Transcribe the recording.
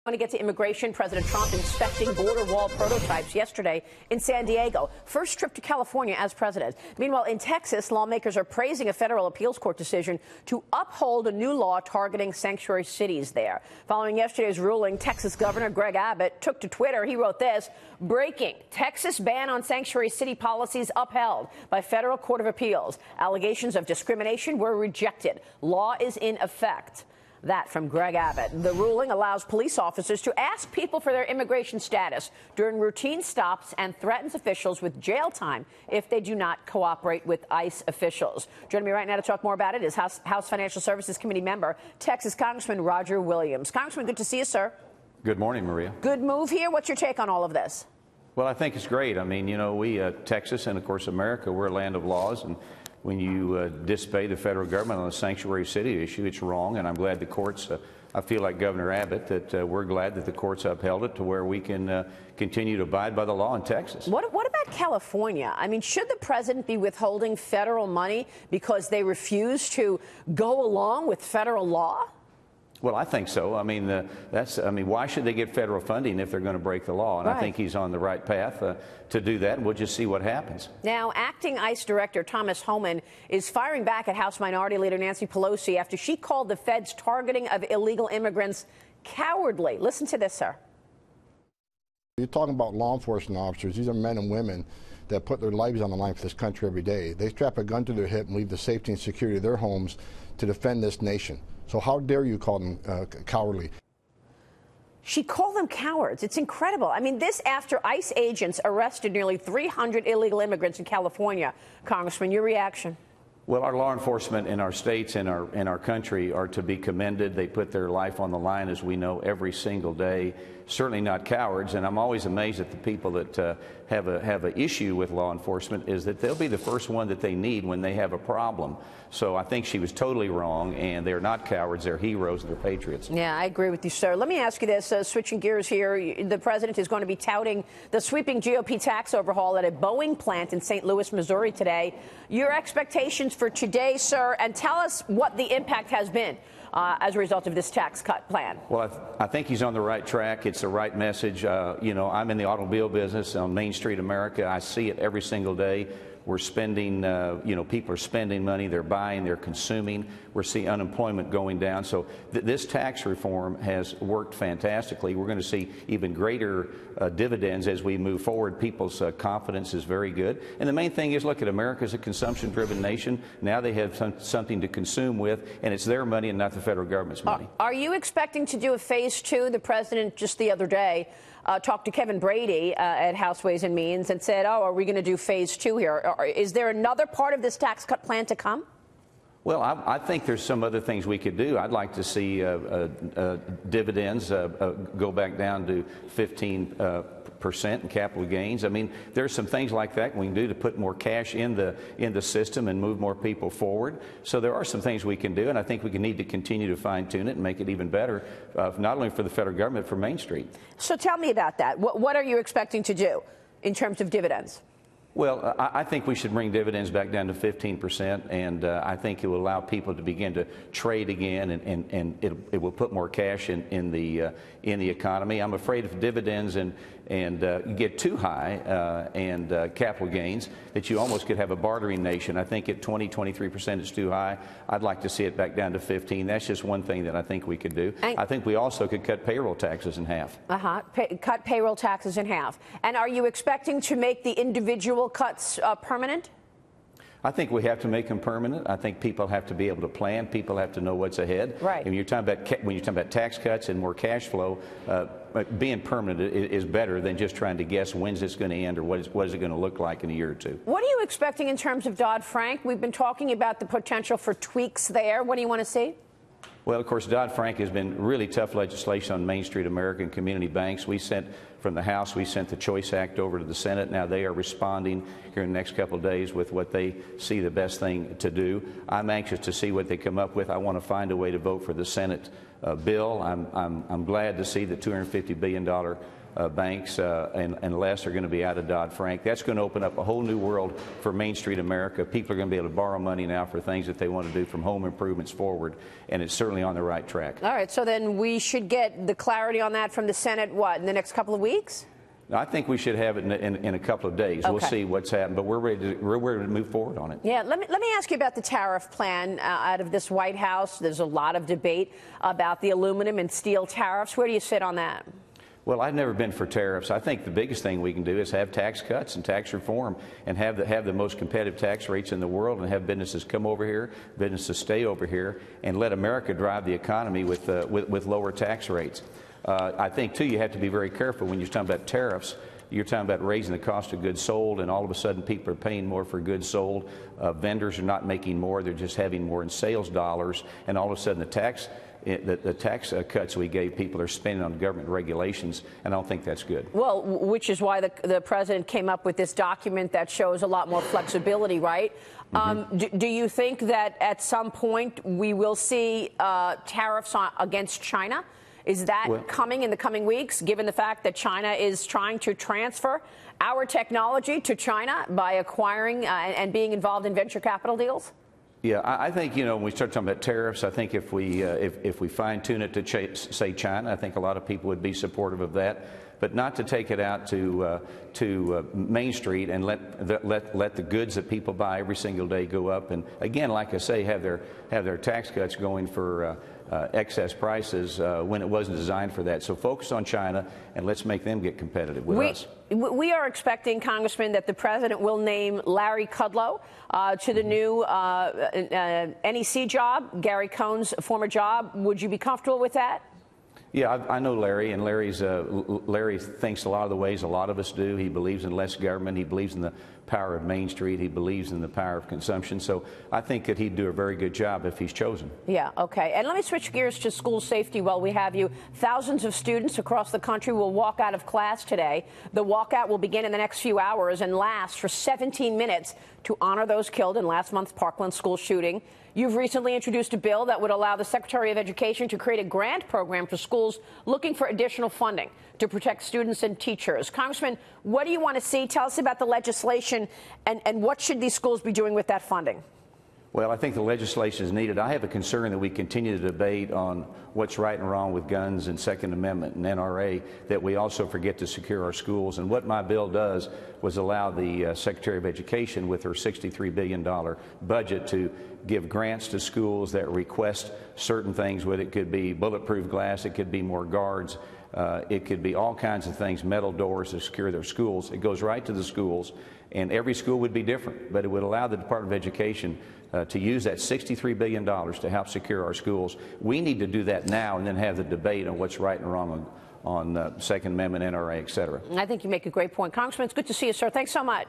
I want to get to immigration. President Trump inspecting border wall prototypes yesterday in San Diego. First trip to California as president. Meanwhile, in Texas, lawmakers are praising a federal appeals court decision to uphold a new law targeting sanctuary cities there. Following yesterday's ruling, Texas Governor Greg Abbott took to Twitter. He wrote this: breaking, Texas ban on sanctuary city policies upheld by federal court of appeals. Allegations of discrimination were rejected. Law is in effect. That from Greg Abbott. The ruling allows police officers to ask people for their immigration status during routine stops and threatens officials with jail time if they do not cooperate with ICE officials. Joining me right now to talk more about it is House Financial Services Committee member, Texas Congressman Roger Williams. Congressman, good to see you, sir. Good morning, Maria. Good move here. What's your take on all of this? Well, I think it's great. I mean, you know, we, Texas and, of course, America, we're a land of laws. And when you disobey the federal government on the sanctuary city issue, it's wrong. And I'm glad the courts, I feel like Governor Abbott, that we're glad that the courts upheld it to where we can continue to abide by the law in Texas. What about California? I mean, should the president be withholding federal money because they refuse to go along with federal law? Well, I think so. I mean, why should they get federal funding if they're going to break the law? And right. I think he's on the right path to do that, and we'll just see what happens. Now, acting ICE Director Thomas Homan is firing back at House Minority Leader Nancy Pelosi after she called the feds' targeting of illegal immigrants cowardly. Listen to this, sir. You're talking about law enforcement officers. These are men and women that put their lives on the line for this country every day. They strap a gun to their hip and leave the safety and security of their homes to defend this nation. So how dare you call them cowardly? She called them cowards. It's incredible. I mean, this after ICE agents arrested nearly 300 illegal immigrants in California. Congressman, your reaction? Well, our law enforcement in our states and our country are to be commended. They put their life on the line, as we know, every single day. Certainly not cowards. And I'm always amazed at the people that have an issue with law enforcement, is that they'll be the first one that they need when they have a problem. So I think she was totally wrong, and they're not cowards. They're heroes. They're patriots. Yeah, I agree with you, sir. Let me ask you this, switching gears here. The president is going to be touting the sweeping GOP tax overhaul at a Boeing plant in St. Louis, Missouri today. Your expectations for today, sir, and tell us what the impact has been as a result of this tax cut plan. Well, I think he's on the right track. It's the right message. You know, I'm in the automobile business on Main Street America. I see it every single day. We're spending, you know, people are spending money, they're buying, they're consuming. We're seeing unemployment going down. So this tax reform has worked fantastically. We're going to see even greater dividends as we move forward. People's confidence is very good. And the main thing is, look, at America's a consumption-driven nation. Now they have something to consume with, and it's their money and not the federal government's money. Are you expecting to do a phase two? The president just the other day talked to Kevin Brady at House Ways and Means and said, oh, are we going to do phase two here? Is there another part of this tax cut plan to come? Well, I think there's some other things we could do. I'd like to see dividends go back down to 15% in capital gains. I mean, there's some things like that we can do to put more cash in the system and move more people forward. So there are some things we can do, and I think we need to continue to fine-tune it and make it even better, not only for the federal government, but for Main Street. So tell me about that. What are you expecting to do in terms of dividends? Well, I think we should bring dividends back down to 15%, and I think it will allow people to begin to trade again, and it will put more cash in the economy. I'm afraid if dividends and you get too high and capital gains, that you almost could have a bartering nation. I think at 23% is too high. I'd like to see it back down to 15. That's just one thing that I think we could do. I think we also could cut payroll taxes in half. Cut payroll taxes in half. And are you expecting to make the individual cuts permanent? I think we have to make them permanent. I think people have to be able to plan. People have to know what's ahead. Right. And when you're talking about tax cuts and more cash flow, being permanent is better than just trying to guess when's it's going to end or what is it going to look like in a year or two. What are you expecting in terms of Dodd-Frank? We've been talking about the potential for tweaks there. What do you want to see? Well, of course, Dodd-Frank has been really tough legislation on Main Street America and community banks. From the House, we sent the Choice Act over to the Senate. Now they are responding here in the next couple of days with what they see the best thing to do. I'm anxious to see what they come up with. I want to find a way to vote for the Senate bill. I'm glad to see the $250 billion banks and less are going to be out of Dodd-Frank. That's going to open up a whole new world for Main Street America. People are going to be able to borrow money now for things that they want to do, from home improvements forward, and it's certainly on the right track. All right, so then we should get the clarity on that from the Senate, what, in the next couple of weeks? I think we should have it in a couple of days. Okay. We'll see what's happened, but we're ready to move forward on it. Yeah, let me ask you about the tariff plan out of this White House. There's a lot of debate about the aluminum and steel tariffs. Where do you sit on that? Well, I've never been for tariffs. I think the biggest thing we can do is have tax cuts and tax reform, and have the most competitive tax rates in the world, and have businesses come over here, businesses stay over here, and let America drive the economy with lower tax rates. I think, too, you have to be very careful when you're talking about tariffs. You're talking about raising the cost of goods sold, and all of a sudden people are paying more for goods sold. Vendors are not making more. They're just having more in sales dollars, and all of a sudden the tax cuts we gave people are spending on government regulations, and I don't think that's good. Well, which is why the president came up with this document that shows a lot more flexibility, right? Do you think that at some point we will see tariffs against China? Is that coming in the coming weeks, given the fact that China is trying to transfer our technology to China by acquiring and being involved in venture capital deals? Yeah, I think, when we start talking about tariffs, I think if we fine-tune it to say China, I think a lot of people would be supportive of that, but not to take it out to Main Street and let the goods that people buy every single day go up. And again, like I say, have their tax cuts going for excess prices when it wasn't designed for that. So focus on China, and let's make them get competitive with us. We are expecting, Congressman, that the president will name Larry Kudlow to the new NEC job, Gary Cohn's former job. Would you be comfortable with that? Yeah, I know Larry, and Larry thinks a lot of the ways a lot of us do. He believes in less government. He believes in the power of Main Street. He believes in the power of consumption. So I think that he'd do a very good job if he's chosen. Yeah, okay. And let me switch gears to school safety while we have you. Thousands of students across the country will walk out of class today. The walkout will begin in the next few hours and last for 17 minutes to honor those killed in last month's Parkland school shooting. You've recently introduced a bill that would allow the Secretary of Education to create a grant program for schools looking for additional funding to protect students and teachers. Congressman, what do you want to see? Tell us about the legislation, and what should these schools be doing with that funding? Well, I think the legislation is needed. I have a concern that we continue to debate on what's right and wrong with guns and Second Amendment and NRA, that we also forget to secure our schools. And what my bill does was allow the Secretary of Education, with her $63 billion budget, to give grants to schools that request certain things. Whether it could be bulletproof glass, it could be more guards, it could be all kinds of things, metal doors to secure their schools. It goes right to the schools, and every school would be different, but it would allow the Department of Education to use that $63 billion to help secure our schools. We need to do that now and then have the debate on what's right and wrong on Second Amendment, NRA, et cetera. I think you make a great point. Congressman, it's good to see you, sir. Thanks so much.